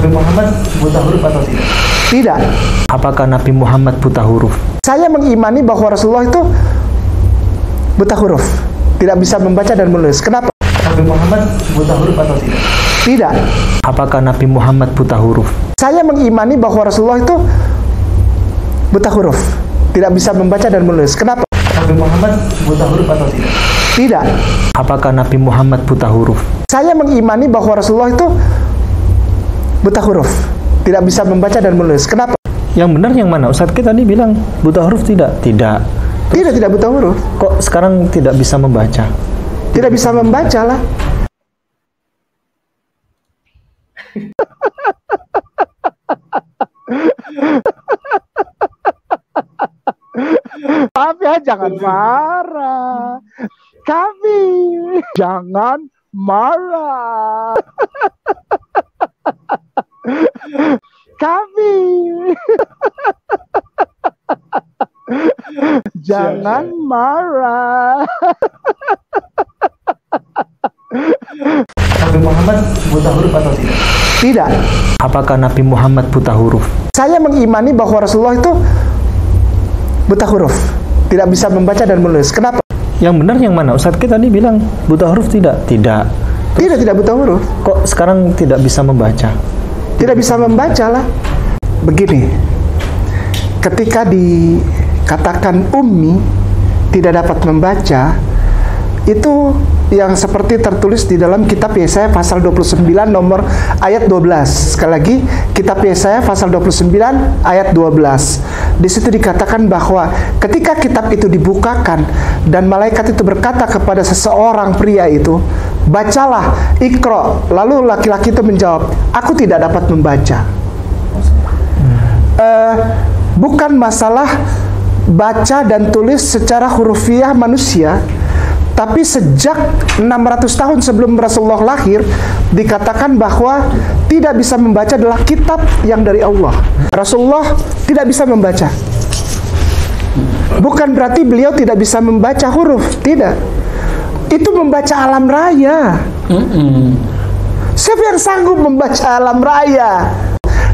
Nabi Muhammad buta huruf atau tidak? Tidak. Apakah Nabi Muhammad buta huruf? Saya mengimani bahwa Rasulullah itu buta huruf, tidak bisa membaca dan menulis. Kenapa? Nabi Muhammad buta huruf atau tidak? Tidak. Apakah Nabi Muhammad buta huruf? Saya mengimani bahwa Rasulullah itu buta huruf, tidak bisa membaca dan menulis. Kenapa? Nabi Muhammad buta huruf atau tidak? Tidak. Apakah Nabi Muhammad buta huruf? Saya mengimani bahwa Rasulullah itu buta huruf, tidak bisa membaca dan menulis. Kenapa? Yang benar yang mana? Ustadz kita tadi bilang buta huruf tidak? Tidak. Tidak buta huruf. Kok sekarang tidak bisa membaca? Tidak bisa membaca lah. Maaf ya, jangan marah. Kami jangan marah. Kami jangan marah. Nabi Muhammad buta huruf atau tidak? Tidak. Apakah Nabi Muhammad buta huruf? Saya mengimani bahwa Rasulullah itu buta huruf, tidak bisa membaca dan menulis. Kenapa? Yang benar yang mana? Ustadz kita tadi bilang buta huruf tidak? Tidak. Tidak buta huruf. Kok sekarang tidak bisa membaca? Tidak bisa membaca lah. Begini, ketika dikatakan ummi tidak dapat membaca, itu yang seperti tertulis di dalam kitab Yesaya pasal 29 nomor ayat 12. Sekali lagi, kitab Yesaya pasal 29 ayat 12. Di situ dikatakan bahwa ketika kitab itu dibukakan dan malaikat itu berkata kepada seseorang pria itu, bacalah, ikro. Lalu laki-laki itu menjawab, aku tidak dapat membaca. Bukan masalah baca dan tulis secara hurufiah manusia, tapi sejak 600 tahun sebelum Rasulullah lahir dikatakan bahwa tidak bisa membaca adalah kitab yang dari Allah. Rasulullah tidak bisa membaca. Bukan berarti beliau tidak bisa membaca huruf, tidak. Itu membaca alam raya. Siapa yang sanggup membaca alam raya?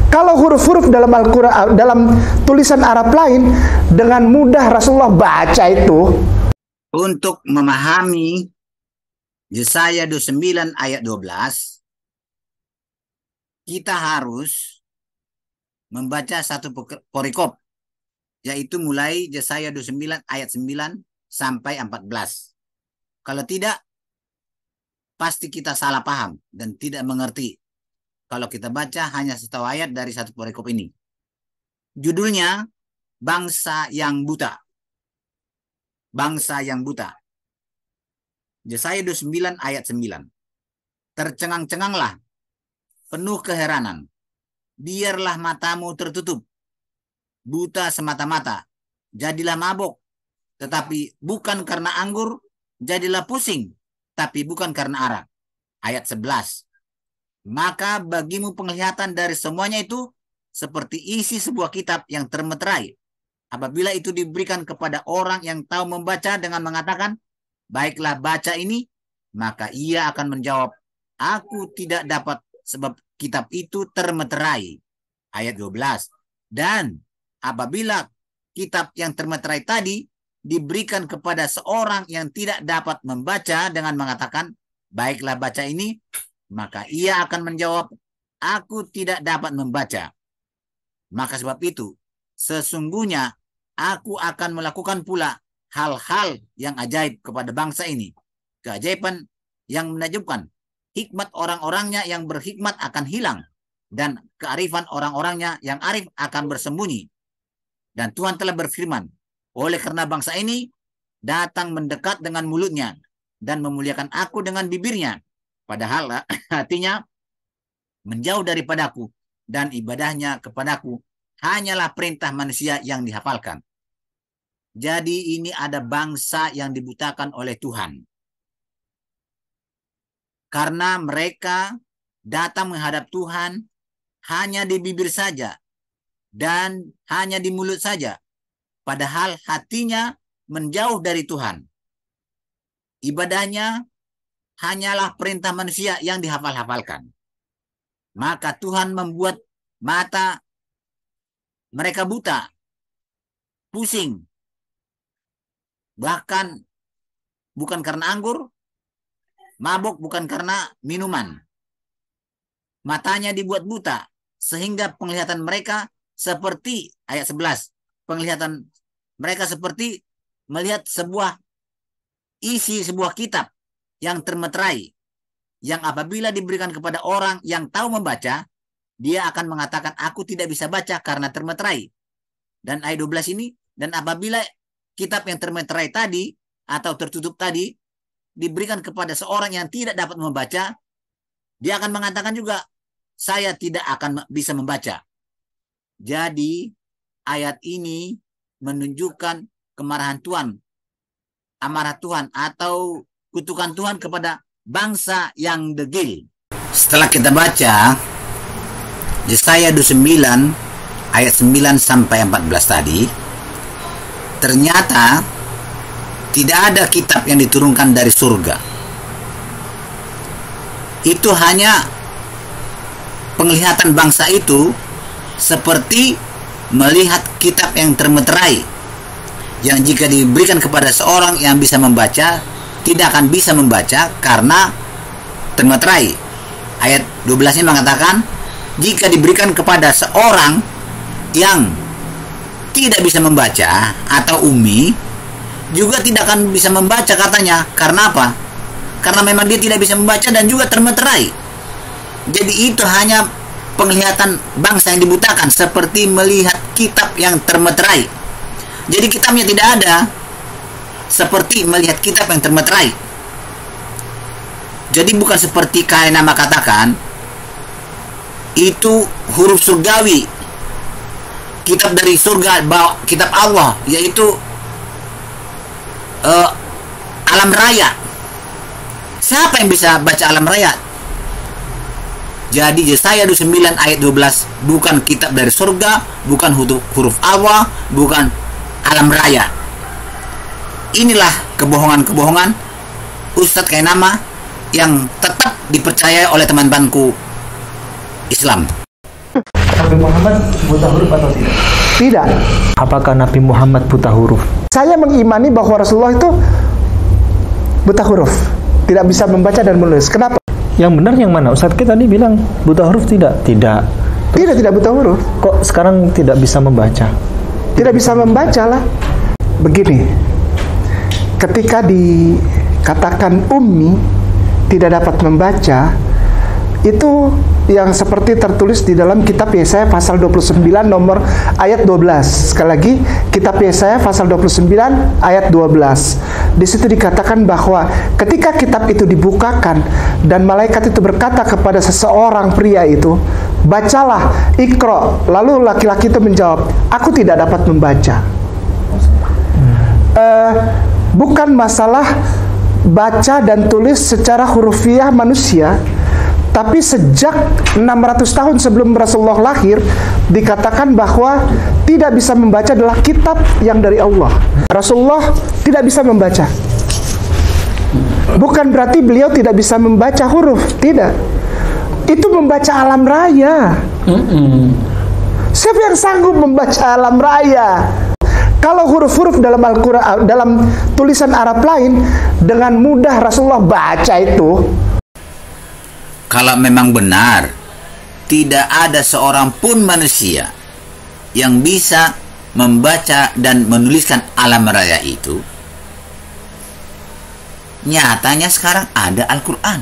Kalau huruf-huruf dalam Al-Quran, dalam tulisan Arab lain, dengan mudah Rasulullah baca itu. Untuk memahami Yesaya 29 ayat 12, kita harus membaca satu perikop, yaitu mulai Yesaya 29 ayat 9 sampai 14. Kalau tidak, pasti kita salah paham dan tidak mengerti kalau kita baca hanya satu ayat dari satu perikop ini. Judulnya, Bangsa yang Buta. Bangsa yang buta. Yesaya 29 ayat 9. Tercengang-cenganglah, penuh keheranan. Biarlah matamu tertutup. Buta semata-mata. Jadilah mabok, tetapi bukan karena anggur. Jadilah pusing, tapi bukan karena arak. Ayat 11. Maka bagimu penglihatan dari semuanya itu seperti isi sebuah kitab yang termeterai. Apabila itu diberikan kepada orang yang tahu membaca dengan mengatakan, baiklah baca ini, maka ia akan menjawab, aku tidak dapat sebab kitab itu termeterai. Ayat 12. Dan apabila kitab yang termeterai tadi diberikan kepada seorang yang tidak dapat membaca dengan mengatakan, baiklah baca ini, maka ia akan menjawab, aku tidak dapat membaca. Maka sebab itu, sesungguhnya aku akan melakukan pula hal-hal yang ajaib kepada bangsa ini. Keajaiban yang menakjubkan. Hikmat orang-orangnya yang berhikmat akan hilang. Dan kearifan orang-orangnya yang arif akan bersembunyi. Dan Tuhan telah berfirman, oleh karena bangsa ini datang mendekat dengan mulutnya dan memuliakan aku dengan bibirnya. Padahal hatinya menjauh daripadaku dan ibadahnya kepadaku hanyalah perintah manusia yang dihafalkan. Jadi ini ada bangsa yang dibutakan oleh Tuhan. Karena mereka datang menghadap Tuhan hanya di bibir saja dan hanya di mulut saja. Padahal hatinya menjauh dari Tuhan. Ibadahnya hanyalah perintah manusia yang dihafal-hafalkan. maka Tuhan membuat mata mereka buta, pusing. Bahkan bukan karena anggur, mabuk bukan karena minuman. Matanya dibuat buta, sehingga penglihatan mereka seperti, ayat 11, penglihatan mereka seperti melihat isi sebuah kitab yang termeterai, yang apabila diberikan kepada orang yang tahu membaca, dia akan mengatakan, aku tidak bisa baca karena termeterai. Dan ayat 12 ini, dan apabila kitab yang termeterai tadi atau tertutup tadi diberikan kepada seorang yang tidak dapat membaca, dia akan mengatakan juga, saya tidak akan bisa membaca. Jadi ayat ini menunjukkan kemarahan Tuhan, amarah Tuhan atau kutukan Tuhan kepada bangsa yang degil. Setelah kita baca Yesaya 29 ayat 9 sampai 14 tadi, ternyata tidak ada kitab yang diturunkan dari surga. Itu hanya penglihatan bangsa itu seperti melihat kitab yang termeterai, yang jika diberikan kepada seorang yang bisa membaca, tidak akan bisa membaca karena termeterai. Ayat 12 ini mengatakan, jika diberikan kepada seorang yang tidak bisa membaca atau umi, juga tidak akan bisa membaca katanya. Karena apa? Karena memang dia tidak bisa membaca dan juga termeterai. Jadi itu hanya penglihatan bangsa yang dibutakan, seperti melihat kitab yang termeterai. Jadi kitabnya tidak ada, seperti melihat kitab yang termeterai. Jadi bukan seperti kayak nama katakan, itu huruf surgawi, kitab dari surga, kitab Allah, yaitu alam raya. Siapa yang bisa baca alam raya? Jadi Yesaya 29 ayat 12 bukan kitab dari surga, bukan huruf Allah, bukan alam raya. Inilah kebohongan-kebohongan Ustadz Kainama yang tetap dipercaya oleh teman-temanku Islam. Nabi Muhammad buta huruf atau tidak? Tidak. Apakah Nabi Muhammad buta huruf? Saya mengimani bahwa Rasulullah itu buta huruf, tidak bisa membaca dan menulis. Kenapa? Yang benar yang mana? Ustadz kita tadi bilang buta huruf tidak? Tidak. Tidak buta huruf. Kok sekarang tidak bisa membaca? Tidak bisa membaca lah. Begini, ketika dikatakan ummi, tidak dapat membaca, itu yang seperti tertulis di dalam kitab Yesaya pasal 29 nomor ayat 12. Sekali lagi, kitab Yesaya pasal 29 ayat 12. Di situ dikatakan bahwa ketika kitab itu dibukakan dan malaikat itu berkata kepada seseorang pria itu, bacalah, ikro. Lalu laki-laki itu menjawab, aku tidak dapat membaca. Bukan masalah baca dan tulis secara hurufiah manusia, tapi sejak 600 tahun sebelum Rasulullah lahir dikatakan bahwa tidak bisa membaca adalah kitab yang dari Allah. Rasulullah tidak bisa membaca. Bukan berarti beliau tidak bisa membaca huruf, tidak. Itu membaca alam raya. Siapa yang sanggup membaca alam raya? Kalau huruf-huruf dalam Al-Quran, dalam tulisan Arab lain, dengan mudah Rasulullah baca itu. Kalau memang benar tidak ada seorang pun manusia yang bisa membaca dan menuliskan alam raya itu, nyatanya sekarang ada Al-Quran.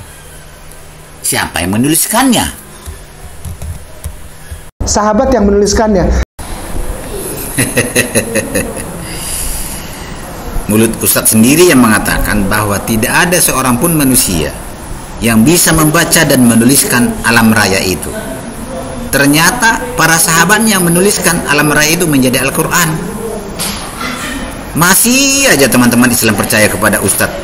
Siapa yang menuliskannya? Sahabat yang menuliskannya. Mulut Ustadz sendiri yang mengatakan bahwa tidak ada seorang pun manusia yang bisa membaca dan menuliskan alam raya itu. Ternyata para sahabat yang menuliskan alam raya itu menjadi Al-Quran. Masih aja teman-teman Islam percaya kepada Ustadz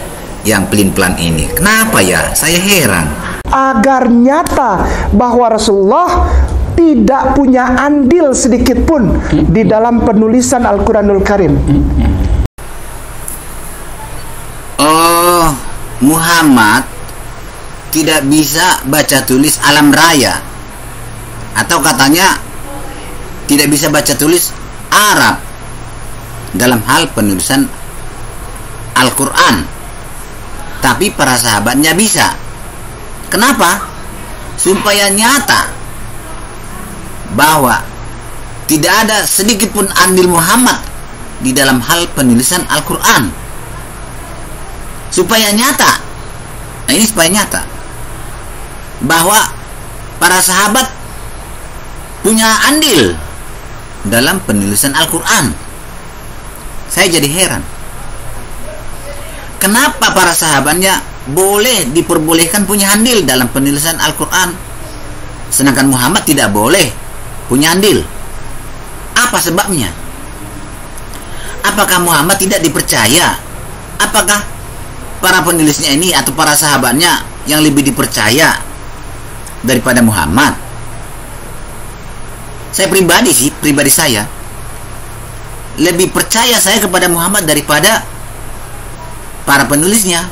yang pelin-pelan ini. Kenapa ya? Saya heran. Agar nyata bahwa Rasulullah tidak punya andil sedikit pun di dalam penulisan Al-Quranul Karim. Muhammad tidak bisa baca tulis alam raya. Atau katanya tidak bisa baca tulis Arab dalam hal penulisan Al-Quran, tapi para sahabatnya bisa. Kenapa? Supaya nyata bahwa tidak ada sedikit pun andil Muhammad di dalam hal penulisan Al-Quran. Supaya nyata, nah ini supaya nyata bahwa para sahabat punya andil dalam penulisan Al-Quran. Saya jadi heran, kenapa para sahabatnya boleh diperbolehkan punya andil dalam penulisan Al-Quran, sedangkan Muhammad tidak boleh punya andil? Apa sebabnya? Apakah Muhammad tidak dipercaya? Apakah para penulisnya ini atau para sahabatnya yang lebih dipercaya daripada Muhammad? Saya pribadi saya lebih percaya saya kepada Muhammad daripada para penulisnya.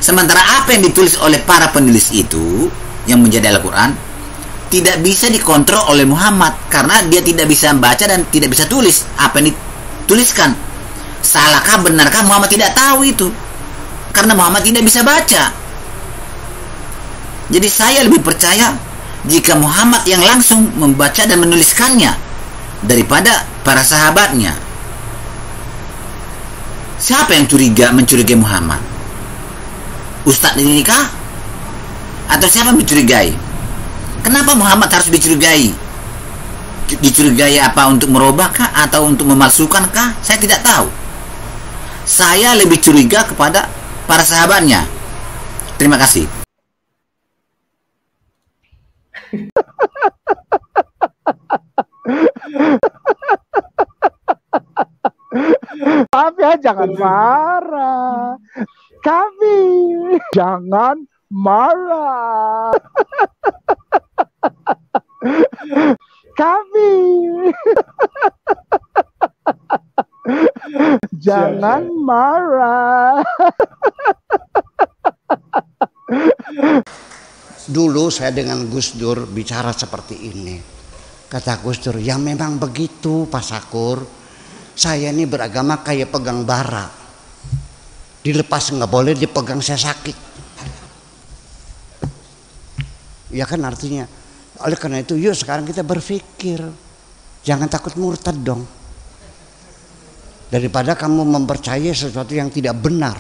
Sementara apa yang ditulis oleh para penulis itu yang menjadi Al-Quran tidak bisa dikontrol oleh Muhammad, karena dia tidak bisa baca dan tidak bisa tulis apa yang dituliskan. Salahkah benarkah Muhammad tidak tahu itu, karena Muhammad tidak bisa baca. Jadi saya lebih percaya jika Muhammad yang langsung membaca dan menuliskannya daripada para sahabatnya. Siapa yang mencurigai Muhammad? Ustadz ini kah? Atau siapa yang mencurigai? Kenapa Muhammad harus dicurigai? Dicurigai apa, untuk merubah kah atau untuk memalsukan kah? Saya tidak tahu. Saya lebih curiga kepada para sahabatnya. Terima kasih. Maaf ya, jangan marah. Kami jangan marah. Kami jangan marah. Dulu saya dengan Gus Dur bicara seperti ini. Kata Gus Dur, ya memang begitu Pak Sakur. Saya ini beragama kayak pegang bara. Dilepas nggak boleh, dipegang saya sakit. Ya kan artinya. Oleh karena itu yuk sekarang kita berpikir. Jangan takut murtad dong. Daripada kamu mempercayai sesuatu yang tidak benar.